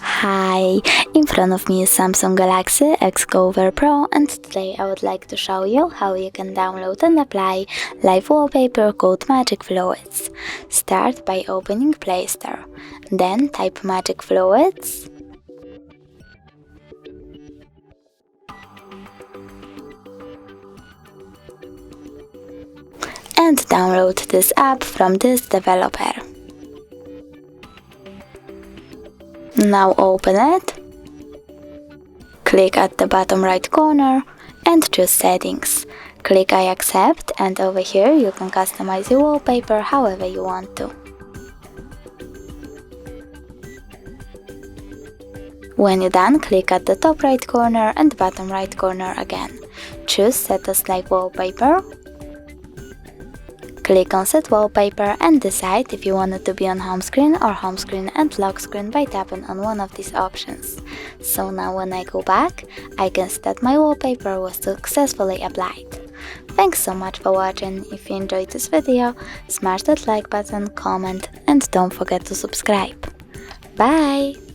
Hi, in front of me is Samsung Galaxy XCover Pro, and today I would like to show you how you can download and apply live wallpaper called Magic Fluids. Start by opening Play Store, then type Magic Fluids, and download this app from this developer. Now open it, click at the bottom right corner and choose Settings. Click I accept, and over here you can customize your wallpaper however you want to. When you're done, click at the top right corner and bottom right corner again. Choose Set as Live Wallpaper. Click on Set Wallpaper and decide if you want it to be on home screen or home screen and lock screen by tapping on one of these options. So now when I go back, I can see that my wallpaper was successfully applied. Thanks so much for watching. If you enjoyed this video, smash that like button, comment, and don't forget to subscribe. Bye!